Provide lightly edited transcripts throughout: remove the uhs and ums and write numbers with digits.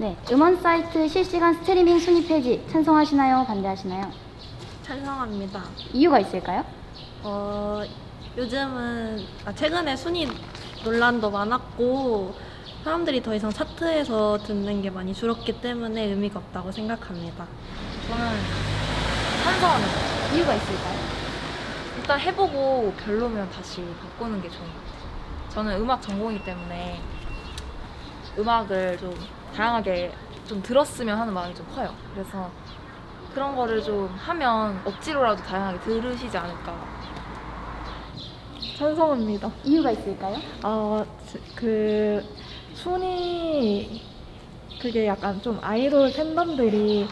네, 음원 사이트 실시간 스트리밍 순위 폐지 찬성하시나요? 반대하시나요? 찬성합니다. 이유가 있을까요? 요즘은 최근에 순위 논란도 많았고 사람들이 더 이상 차트에서 듣는 게 많이 줄었기 때문에 의미가 없다고 생각합니다. 저는 찬성합니다. 이유가 있을까요? 일단 해보고 별로면 다시 바꾸는 게 좋은 것 같아요. 저는 음악 전공이기 때문에 음악을 좀 다양하게 좀 들었으면 하는 마음이 좀 커요. 그래서 그런 거를 좀 하면 억지로라도 다양하게 들으시지 않을까. 찬성합니다. 이유가 있을까요? 그 순위 그게 약간 좀 아이돌 팬덤들이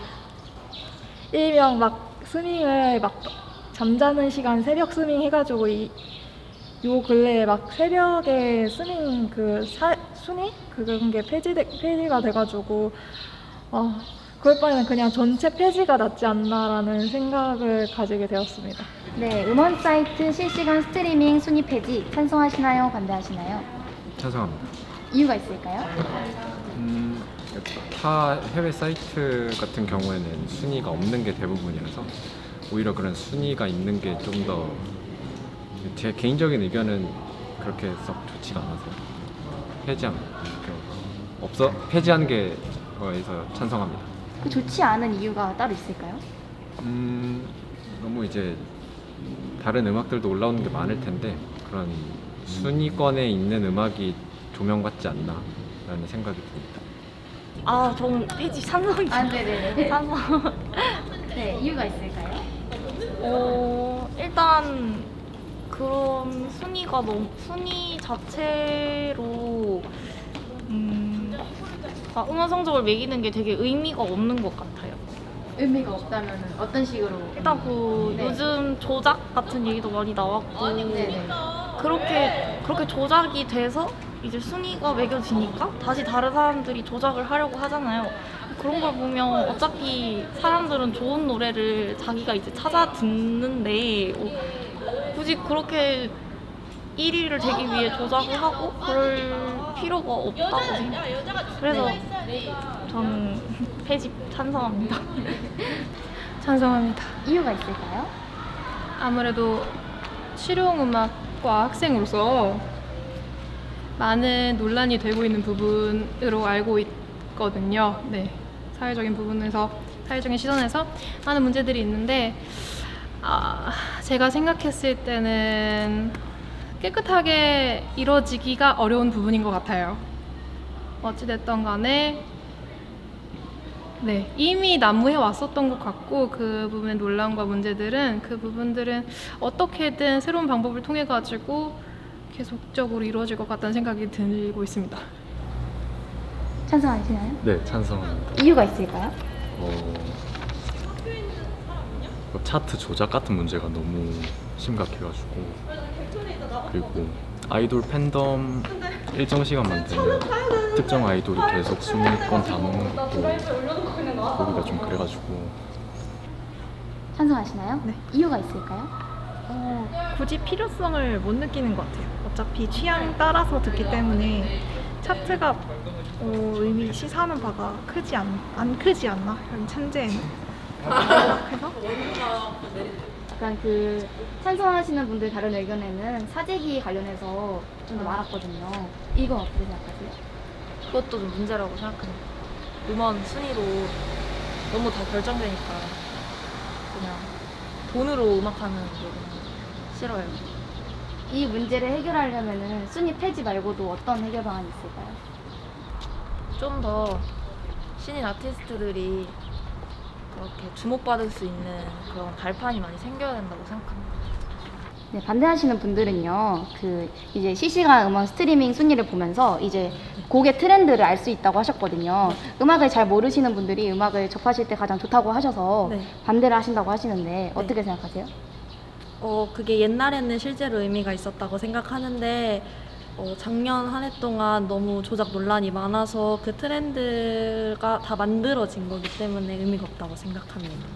일명 막 스밍을 막 잠자는 시간 새벽 스밍 해가지고 요 근래에 막 새벽에 스밍 순위 그런 게 폐지가 돼가지고 그럴 바에는 그냥 전체 폐지가 낫지 않나라는 생각을 가지게 되었습니다. 네, 음원 사이트 실시간 스트리밍 순위 폐지 찬성하시나요? 반대하시나요? 찬성합니다. 이유가 있을까요? 타 해외 사이트 같은 경우에는 순위가 없는 게 대부분이라서 오히려 그런 순위가 있는 게 좀 더 제 개인적인 의견은 그렇게 썩 좋지가 않아서 폐지하는 게 거에서 찬성합니다. 그 좋지 않은 이유가 따로 있을까요? 너무 이제 다른 음악들도 올라오는 게 많을 텐데 그런 순위권에 있는 음악이 조명받지 않나라는 생각이 듭니다. 전 폐지 찬성입니다. 네네네. 찬성. 네, 이유가 있을까요? 일단 그런 순위 자체로 음원 성적을 매기는 게 되게 의미가 없는 것 같아요. 의미가 없다면 어떤 식으로? 일단 네. 요즘 조작 같은 얘기도 많이 나왔고 네네. 그렇게 조작이 돼서 이제 순위가 매겨지니까 다시 다른 사람들이 조작을 하려고 하잖아요. 그런 걸 보면 어차피 사람들은 좋은 노래를 자기가 이제 찾아 듣는데 굳이 그렇게 1위를 되기 위해 조작을 하고 그럴 필요가 없다고 생각해요. 그래서 저는 폐지 찬성합니다. 찬성합니다. 이유가 있을까요? 아무래도 실용음악과 학생으로서 많은 논란이 되고 있는 부분으로 알고 있거든요. 네, 사회적인 시선에서 많은 문제들이 있는데 제가 생각했을 때는 깨끗하게 이루어지기가 어려운 부분인 것 같아요. 어찌됐든 간에 네, 이미 난무해 왔었던 것 같고 그 부분의 논란과 문제들은 그 부분들은 어떻게든 새로운 방법을 통해 가지고 계속적으로 이루어질 것 같다는 생각이 들고 있습니다. 찬성하시나요? 네, 찬성합니다. 이유가 있을까요? 차트 조작 같은 문제가 너무 심각해가지고 그리고 아이돌 팬덤 일정 시간만 되면 특정 아이돌이 계속 순위권 다 먹는 것도 보기가 좀 그래가지고 찬성하시나요? 네. 이유가 있을까요? 굳이 필요성을 못 느끼는 것 같아요. 어차피 취향 따라서 듣기 때문에 차트가 의미 시사하는 바가 안 크지 않나? 현재는. 그래서 약간 찬성하시는 분들 다른 의견에는 사재기 관련해서 좀 더 많았거든요. 이건 어떻게 생각하세요? 그것도 좀 문제라고 생각합니다. 음원 순위로 너무 다 결정되니까 그냥 돈으로 음악하는 게 싫어요. 이 문제를 해결하려면은 순위 폐지 말고도 어떤 해결 방안이 있을까요? 좀 더 신인 아티스트들이 그렇게 주목받을 수 있는 그런 발판이 많이 생겨야 된다고 생각합니다. 네, 반대하시는 분들은요, 이제 실시간 음원 스트리밍 순위를 보면서 이제 곡의 트렌드를 알 수 있다고 하셨거든요. 음악을 잘 모르시는 분들이 음악을 접하실 때 가장 좋다고 하셔서 네. 반대를 하신다고 하시는데 어떻게 생각하세요? 그게 옛날에는 실제로 의미가 있었다고 생각하는데 작년 한 해 동안 너무 조작 논란이 많아서 그 트렌드가 다 만들어진 거기 때문에 의미가 없다고 생각합니다.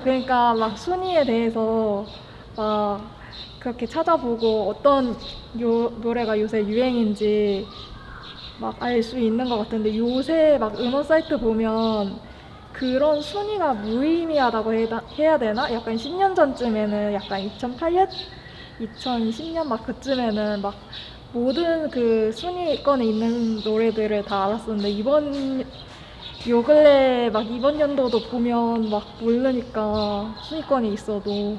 그러니까 막 순위에 대해서 막 그렇게 찾아보고 어떤 노래가 요새 유행인지 막 알 수 있는 것 같은데 요새 막 음원 사이트 보면 그런 순위가 무의미하다고 해야 되나? 약간 10년 전쯤에는 약간 2008년? 2010년 막 그쯤에는 막 모든 그 순위권에 있는 노래들을 다 알았었는데 요 근래 막 이번 연도도 보면 막 모르니까 순위권에 있어도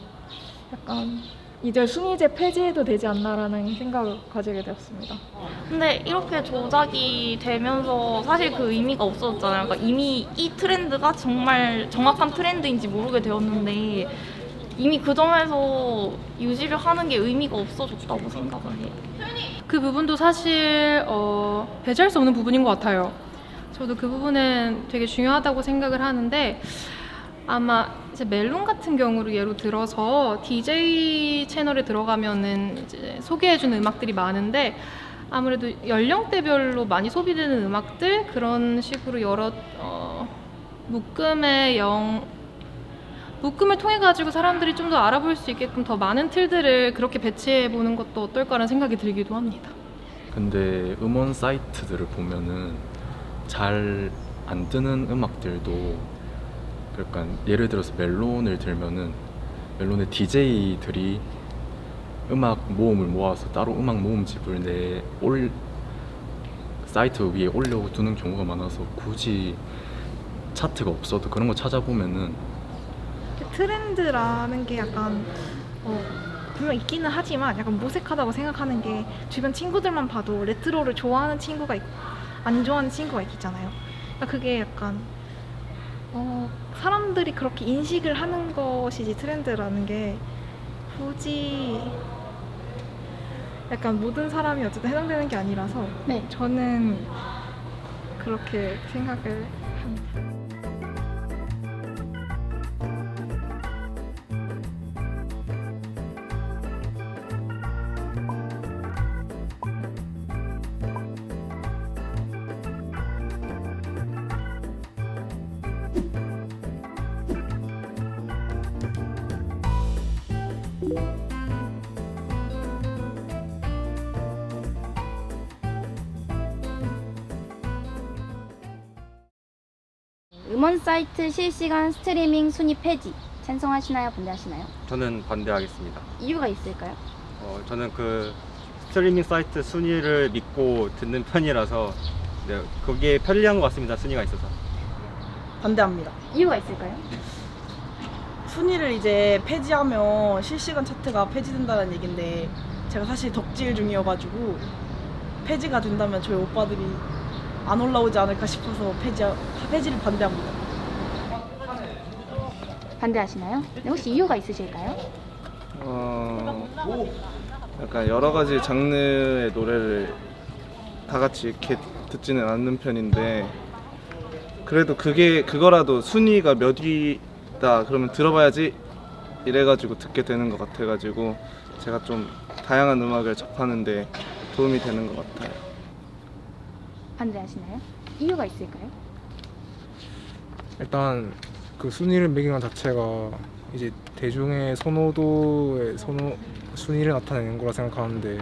약간 이제 순위제 폐지해도 되지 않나라는 생각을 가지게 되었습니다. 근데 이렇게 조작이 되면서 사실 그 의미가 없어졌잖아요. 그러니까 이미 이 트렌드가 정말 정확한 트렌드인지 모르게 되었는데 이미 그 점에서 유지를 하는 게 의미가 없어졌다고 생각을 해요. 그 부분도 사실 배제할 수 없는 부분인 것 같아요. 저도 그 부분은 되게 중요하다고 생각을 하는데 아마 이제 멜론 같은 경우를 예로 들어서 DJ 채널에 들어가면은 이제 소개해주는 음악들이 많은데 아무래도 연령대별로 많이 소비되는 음악들 그런 식으로 여러 묶음을 통해 가지고 사람들이 좀 더 알아볼 수 있게끔 더 많은 틀들을 그렇게 배치해 보는 것도 어떨까라는 생각이 들기도 합니다. 근데 음원 사이트들을 보면은 잘 안 뜨는 음악들도 그러니까 예를 들어서 멜론을 들면은 멜론의 DJ들이 음악 모음을 모아서 따로 음악 모음집을 사이트 위에 올려두는 경우가 많아서 굳이 차트가 없어도 그런 거 찾아보면은 트렌드라는 게 약간 분명 있기는 하지만 약간 모색하다고 생각하는 게 주변 친구들만 봐도 레트로를 좋아하는 친구가 있고 안 좋아하는 친구가 있잖아요. 그러니까 그게 약간 사람들이 그렇게 인식을 하는 것이지 트렌드라는 게 굳이 약간 모든 사람이 어쨌든 해당되는 게 아니라서 네. 저는 그렇게 생각을 합니다. 음원 사이트 실시간 스트리밍 순위 폐지 찬성하시나요? 반대하시나요? 저는 반대하겠습니다. 이유가 있을까요? 저는 그 스트리밍 사이트 순위를 믿고 듣는 편이라서 네, 그게 편리한 것 같습니다. 순위가 있어서. 반대합니다. 이유가 있을까요? 순위를 이제 폐지하면 실시간 차트가 폐지된다는 얘긴데 제가 사실 덕질 중이어가지고 폐지가 된다면 저희 오빠들이 안 올라오지 않을까 싶어서 폐지를 반대합니다. 반대하시나요? 네, 혹시 이유가 있으실까요? 약간 여러 가지 장르의 노래를 다 같이 이렇게 듣지는 않는 편인데 그래도 그거라도 순위가 몇 위다 그러면 들어봐야지 이래가지고 듣게 되는 것 같아가지고 제가 좀 다양한 음악을 접하는데 도움이 되는 것 같아요. 반대하시나요? 이유가 있을까요? 일단 그 순위를 매기는 것 자체가 이제 대중의 선호도의 순위를 나타내는 거라 생각하는데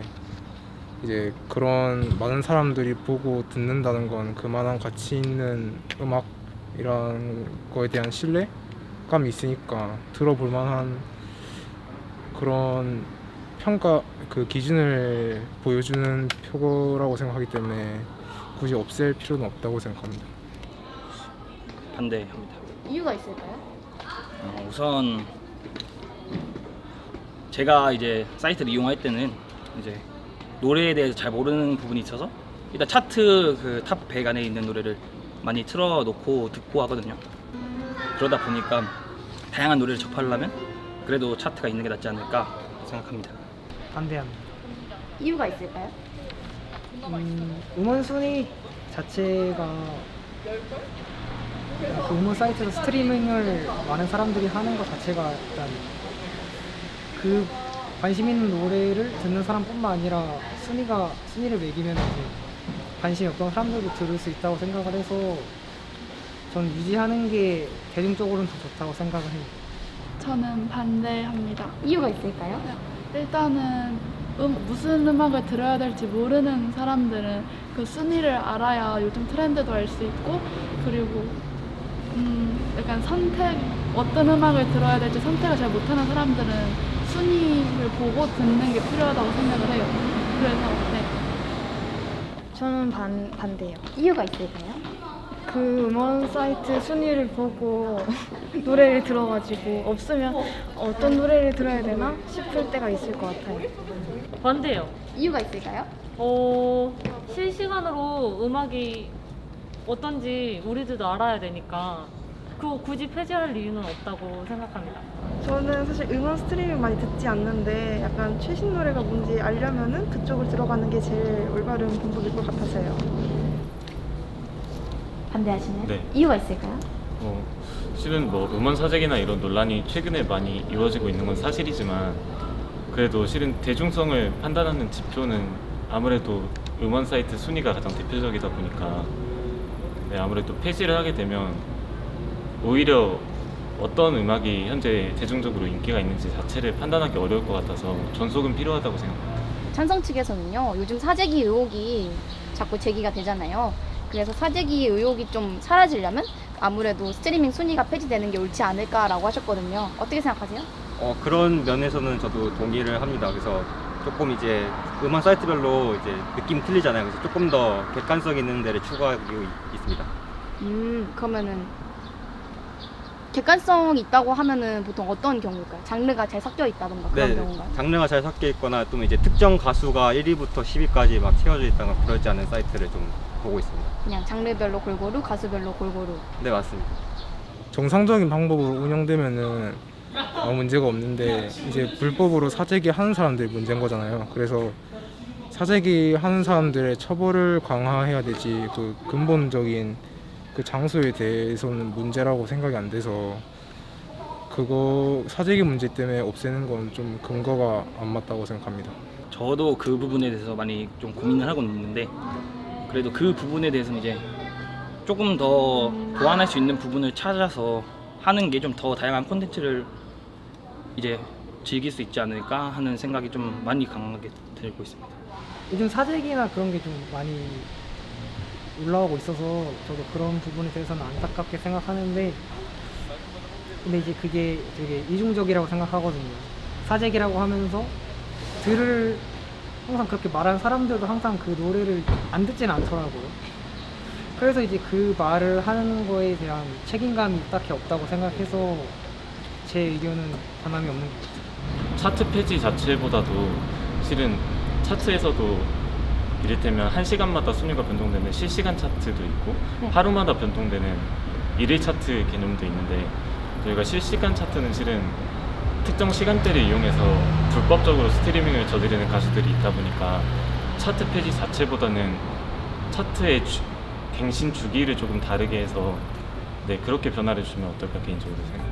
이제 그런 많은 사람들이 보고 듣는다는 건 그만한 가치 있는 음악이라는 거에 대한 신뢰감이 있으니까 들어볼 만한 그런 평가 그 기준을 보여주는 표라고 생각하기 때문에 굳이 없앨 필요는 없다고 생각합니다. 반대합니다. 이유가 있을까요? 우선 제가 이제 사이트를 이용할 때는 이제 노래에 대해서 잘 모르는 부분이 있어서 일단 차트 그 탑 100 안에 있는 노래를 많이 틀어놓고 듣고 하거든요. 그러다 보니까 다양한 노래를 접하려면 그래도 차트가 있는 게 낫지 않을까 생각합니다. 반대합니다. 이유가 있을까요? 음원 순위 자체가 그 음원 사이트에서 스트리밍을 많은 사람들이 하는 것 자체가 일단 그 관심 있는 노래를 듣는 사람뿐만 아니라 순위를 매기면 이제 관심이 없던 사람들도 들을 수 있다고 생각을 해서 저는 유지하는 게 대중적으로는 더 좋다고 생각을 해요. 저는 반대합니다. 이유가 있을까요? 일단은 무슨 음악을 들어야 될지 모르는 사람들은 그 순위를 알아야 요즘 트렌드도 알 수 있고, 그리고 약간 어떤 음악을 들어야 될지 선택을 잘 못하는 사람들은 순위를 보고 듣는 게 필요하다고 생각을 해요. 그래서 네. 저는 반대요. 이유가 있을까요? 그 음원 사이트 순위를 보고 노래를 들어가지고 없으면 어떤 노래를 들어야 되나 싶을 때가 있을 것 같아요. 반대요. 이유가 있을까요? 실시간으로 음악이 어떤지 우리들도 알아야 되니까 그거 굳이 폐지할 이유는 없다고 생각합니다. 저는 사실 음원 스트리밍 많이 듣지 않는데 약간 최신 노래가 뭔지 알려면은 그쪽을 들어가는 게 제일 올바른 방법일 것 같아서요. 반대하시나요? 네. 이유가 있을까요? 실은 뭐 음원 사재기나 이런 논란이 최근에 많이 이루어지고 있는 건 사실이지만 그래도 실은 대중성을 판단하는 지표는 아무래도 음원 사이트 순위가 가장 대표적이다 보니까 네, 아무래도 폐지를 하게 되면 오히려 어떤 음악이 현재 대중적으로 인기가 있는지 자체를 판단하기 어려울 것 같아서 존속은 필요하다고 생각합니다. 찬성 측에서는요, 요즘 사재기 의혹이 자꾸 제기가 되잖아요. 그래서 사재기 의혹이 좀 사라지려면 아무래도 스트리밍 순위가 폐지되는 게 옳지 않을까라고 하셨거든요. 어떻게 생각하세요? 그런 면에서는 저도 동의를 합니다. 그래서 조금 이제 음원 사이트별로 이제 느낌 틀리잖아요. 그래서 조금 더 객관성 있는 데를 추구하고 있습니다. 그러면은 객관성 있다고 하면은 보통 어떤 경우일까요? 장르가 잘 섞여 있다던가 그런 경우인가요? 장르가 잘 섞여 있거나 또 이제 특정 가수가 1위부터 10위까지 막 채워져 있다거나 그러지 않은 사이트를 좀 보고 있습니다. 그냥 장르별로 골고루, 가수별로 골고루. 네, 맞습니다. 정상적인 방법으로 운영되면은 아무 문제가 없는데 이제 불법으로 사재기 하는 사람들이 문제인 거잖아요. 그래서 사재기 하는 사람들의 처벌을 강화해야 되지 그 근본적인 그 장소에 대해서는 문제라고 생각이 안 돼서 그거 사재기 문제 때문에 없애는 건 좀 근거가 안 맞다고 생각합니다. 저도 그 부분에 대해서 많이 좀 고민을 하고 있는데 그래도 그 부분에 대해서는 이제 조금 더 보완할 수 있는 부분을 찾아서 하는 게 좀 더 다양한 콘텐츠를 이제 즐길 수 있지 않을까 하는 생각이 좀 많이 강하게 들고 있습니다. 요즘 사재기나 그런 게 좀 많이 올라오고 있어서 저도 그런 부분에 대해서는 안타깝게 생각하는데 근데 이제 그게 되게 이중적이라고 생각하거든요. 사재기라고 하면서 항상 그렇게 말하는 사람들도 항상 그 노래를 안 듣지는 않더라고요. 그래서 이제 그 말을 하는 거에 대한 책임감이 딱히 없다고 생각해서 제 의견은 변함이 없는 것 같아요. 차트 폐지 자체보다도 실은 차트에서도 이를테면 1시간마다 순위가 변동되는 실시간 차트도 있고 하루마다 변동되는 일일 차트 개념도 있는데 저희가 실시간 차트는 실은 특정 시간대를 이용해서 불법적으로 스트리밍을 저지르는 가수들이 있다 보니까 차트 폐지 자체보다는 차트의 갱신 주기를 조금 다르게 해서 네, 그렇게 변화를 주면 어떨까 개인적으로 생각합니다.